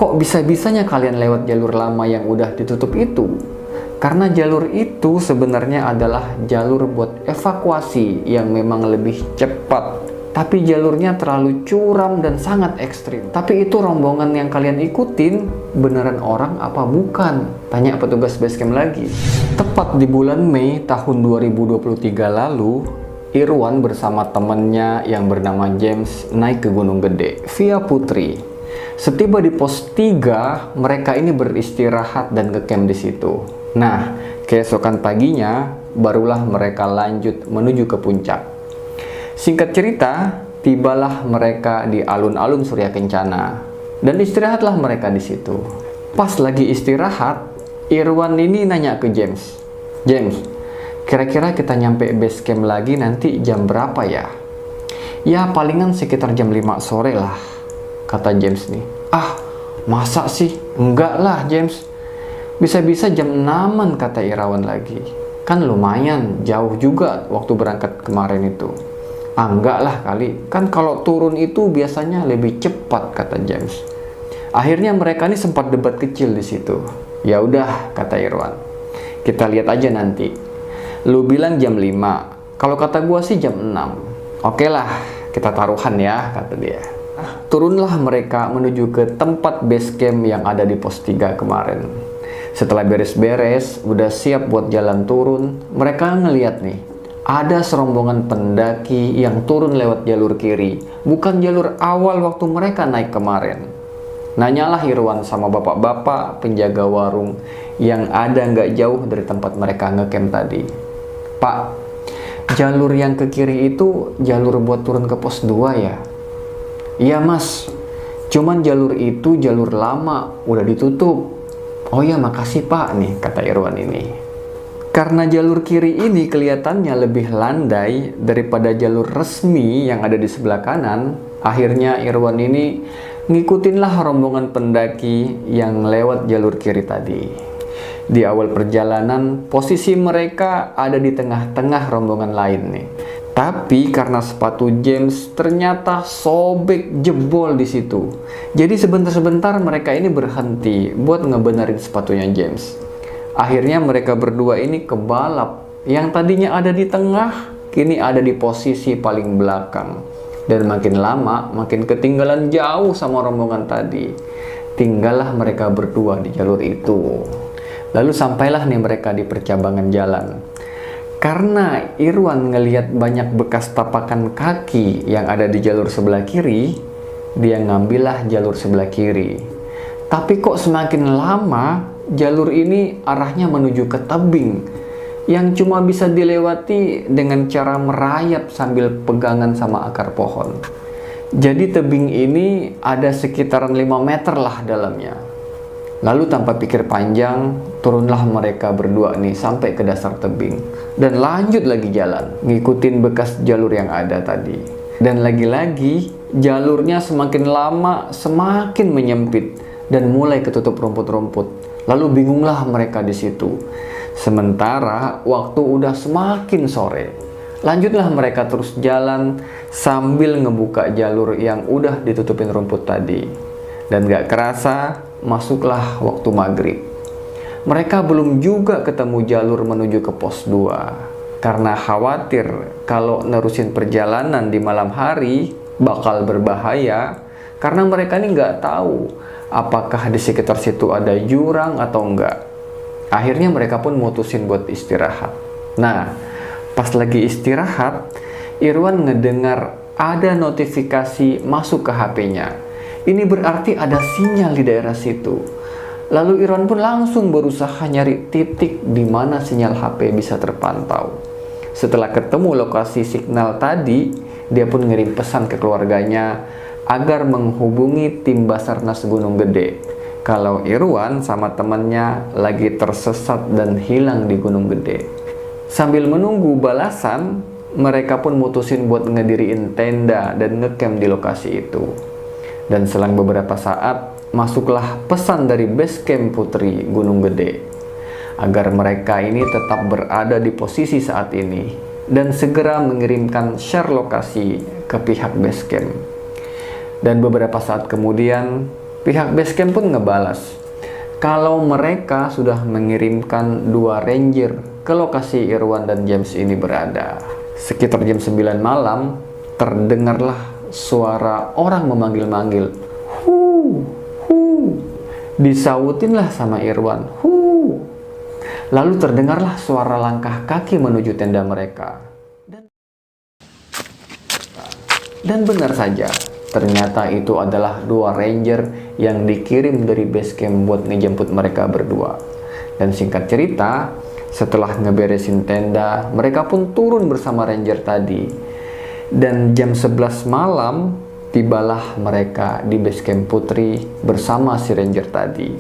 Kok bisa-bisanya kalian lewat jalur lama yang udah ditutup itu? Karena jalur itu sebenarnya adalah jalur buat evakuasi yang memang lebih cepat. Tapi jalurnya terlalu curam dan sangat ekstrim. Tapi itu rombongan yang kalian ikutin beneran orang apa bukan? Tanya petugas basecamp lagi. Tepat di bulan Mei tahun 2023 lalu, Irwan bersama temannya yang bernama James naik ke Gunung Gede via Putri. Setiba di pos 3, mereka ini beristirahat dan ngecamp di situ. Nah, keesokan paginya barulah mereka lanjut menuju ke puncak. Singkat cerita, tibalah mereka di alun-alun Surya Kencana dan istirahatlah mereka di situ. Pas lagi istirahat, Irwan ini nanya ke James, "James, kira-kira kita nyampe base camp lagi nanti jam berapa ya?" "Ya palingan sekitar jam 5 sore lah," kata James nih. "Ah, masa sih? Enggak lah James. Bisa-bisa jam 6-an," kata Irawan lagi. "Kan lumayan jauh juga waktu berangkat kemarin itu." "Ah, enggak lah kali. Kan kalau turun itu biasanya lebih cepat," kata James. Akhirnya mereka ini sempat debat kecil di situ. "Ya udah," kata Irwan. "Kita lihat aja nanti. Lu bilang jam 5. Kalau kata gua sih jam 6. Oke lah, kita taruhan ya," kata dia. Turunlah mereka menuju ke tempat base camp yang ada di pos 3 kemarin. Setelah beres-beres, udah siap buat jalan turun, mereka ngeliat nih, ada serombongan pendaki yang turun lewat jalur kiri, bukan jalur awal waktu mereka naik kemarin. Nanyalah Irwan sama bapak-bapak penjaga warung yang ada nggak jauh dari tempat mereka ngecamp tadi. "Pak, jalur yang ke kiri itu jalur buat turun ke pos 2 ya?" "Iya mas, cuman jalur itu jalur lama, udah ditutup." "Oh ya makasih pak," nih kata Irwan ini. Karena jalur kiri ini kelihatannya lebih landai daripada jalur resmi yang ada di sebelah kanan, akhirnya Irwan ini ngikutinlah rombongan pendaki yang lewat jalur kiri tadi. Di awal perjalanan, posisi mereka ada di tengah-tengah rombongan lain nih. Tapi karena sepatu James ternyata sobek jebol di situ. Jadi sebentar-sebentar mereka ini berhenti buat ngebenerin sepatunya James. Akhirnya mereka berdua ini kebalap. Yang tadinya ada di tengah, kini ada di posisi paling belakang. Dan makin lama, makin ketinggalan jauh sama rombongan tadi. Tinggallah mereka berdua di jalur itu. Lalu sampailah nih mereka di percabangan jalan. Karena Irwan ngelihat banyak bekas tapakan kaki yang ada di jalur sebelah kiri, dia ngambillah jalur sebelah kiri. Tapi kok semakin lama, jalur ini arahnya menuju ke tebing yang cuma bisa dilewati dengan cara merayap sambil pegangan sama akar pohon. Jadi tebing ini ada sekitaran 5 meter lah dalamnya. Lalu tanpa pikir panjang, turunlah mereka berdua nih sampai ke dasar tebing. Dan lanjut lagi jalan, ngikutin bekas jalur yang ada tadi. Dan lagi-lagi, jalurnya semakin lama semakin menyempit dan mulai ketutup rumput-rumput. Lalu bingunglah mereka di situ. Sementara waktu udah semakin sore. Lanjutlah mereka terus jalan sambil ngebuka jalur yang udah ditutupin rumput tadi. Dan gak kerasa, masuklah waktu maghrib. Mereka belum juga ketemu jalur menuju ke pos 2. Karena khawatir kalau nerusin perjalanan di malam hari bakal berbahaya. Karena mereka ini nggak tahu apakah di sekitar situ ada jurang atau enggak. Akhirnya mereka pun mutusin buat istirahat. Nah, pas lagi istirahat, Irwan ngedengar ada notifikasi masuk ke HP-nya. Ini berarti ada sinyal di daerah situ. Lalu Irwan pun langsung berusaha nyari titik di mana sinyal HP bisa terpantau. Setelah ketemu lokasi signal tadi, dia pun ngirim pesan ke keluarganya agar menghubungi tim Basarnas Gunung Gede kalau Irwan sama temannya lagi tersesat dan hilang di Gunung Gede. Sambil menunggu balasan, mereka pun mutusin buat ngediriin tenda dan ngecamp di lokasi itu. Dan selang beberapa saat, masuklah pesan dari Basecamp Putri Gunung Gede agar mereka ini tetap berada di posisi saat ini dan segera mengirimkan share lokasi ke pihak Basecamp. Dan beberapa saat kemudian, Pihak basecamp pun ngebalas kalau mereka sudah mengirimkan 2 ranger ke lokasi Irwan dan James ini berada. Sekitar jam 9 malam, terdengarlah suara orang memanggil-manggil. Hu, hu. Disautinlah sama Irwan. Hu. Lalu terdengarlah suara langkah kaki menuju tenda mereka. Dan benar saja, ternyata itu adalah 2 ranger yang dikirim dari basecamp buat ngejemput mereka berdua. Dan singkat cerita, setelah ngeberesin tenda, mereka pun turun bersama ranger tadi. Dan jam 11 malam, tibalah mereka di basecamp Putri bersama si ranger tadi.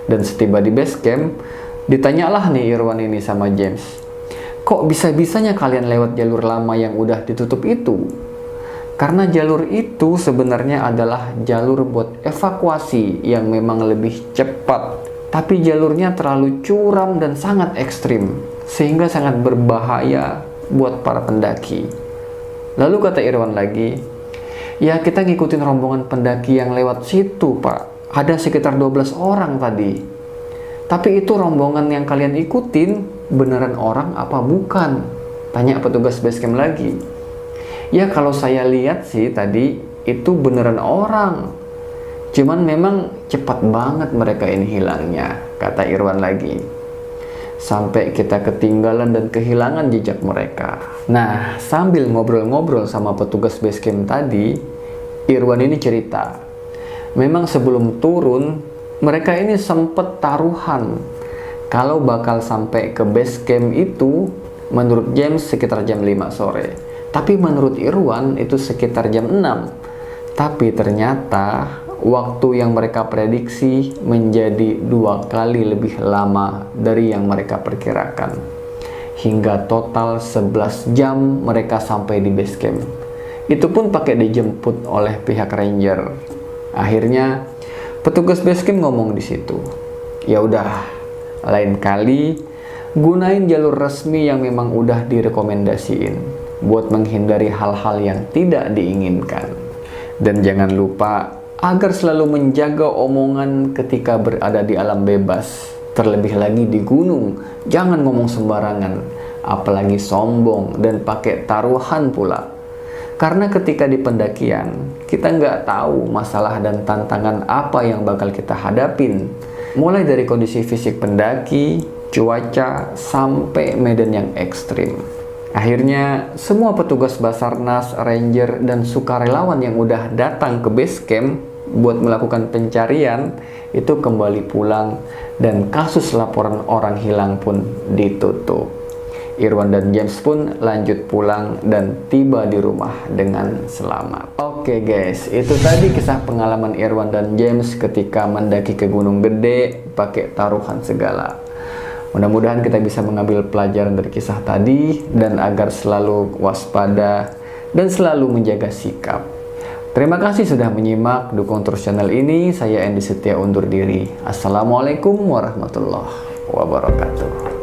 Dan setiba di basecamp, ditanyalah nih Irwan ini sama James, kok bisa-bisanya kalian lewat jalur lama yang udah ditutup itu? Karena jalur itu sebenarnya adalah jalur buat evakuasi yang memang lebih cepat. Tapi jalurnya terlalu curam dan sangat ekstrim, sehingga sangat berbahaya buat para pendaki. Lalu kata Irwan lagi, ya kita ngikutin rombongan pendaki yang lewat situ pak. Ada sekitar 12 orang tadi. Tapi itu rombongan yang kalian ikutin beneran orang apa bukan? Tanya petugas basecamp lagi. Ya kalau saya lihat sih tadi itu beneran orang. Cuman memang cepat banget mereka ini hilangnya, kata Irwan lagi. Sampai kita ketinggalan dan kehilangan jejak mereka. Nah, sambil ngobrol-ngobrol sama petugas basecamp tadi, Irwan ini cerita. Memang sebelum turun, mereka ini sempet taruhan. Kalau bakal sampai ke basecamp itu, menurut James sekitar jam 5 sore. Tapi menurut Irwan itu sekitar jam 6. Tapi ternyata waktu yang mereka prediksi menjadi 2 kali lebih lama dari yang mereka perkirakan. Hingga total 11 jam mereka sampai di base camp. Itu pun pakai dijemput oleh pihak ranger. Akhirnya petugas base camp ngomong di situ, ya udah, lain kali gunain jalur resmi yang memang udah direkomendasiin buat menghindari hal-hal yang tidak diinginkan. Dan jangan lupa agar selalu menjaga omongan ketika berada di alam bebas. Terlebih lagi di gunung, jangan ngomong sembarangan, apalagi sombong dan pakai taruhan pula. Karena ketika di pendakian, kita nggak tahu masalah dan tantangan apa yang bakal kita hadapin. Mulai dari kondisi fisik pendaki, cuaca, sampai medan yang ekstrim. Akhirnya, semua petugas Basarnas, ranger, dan sukarelawan yang udah datang ke base camp buat melakukan pencarian itu kembali pulang dan kasus laporan orang hilang pun ditutup. Irwan dan James pun lanjut pulang dan tiba di rumah dengan selamat. Oke guys, itu tadi kisah pengalaman Irwan dan James ketika mendaki ke Gunung Gede pakai taruhan segala. Mudah-mudahan kita bisa mengambil pelajaran dari kisah tadi dan agar selalu waspada dan selalu menjaga sikap. Terima kasih sudah menyimak, dukung terus channel ini. Saya Andy Setia undur diri. Assalamualaikum warahmatullahi wabarakatuh.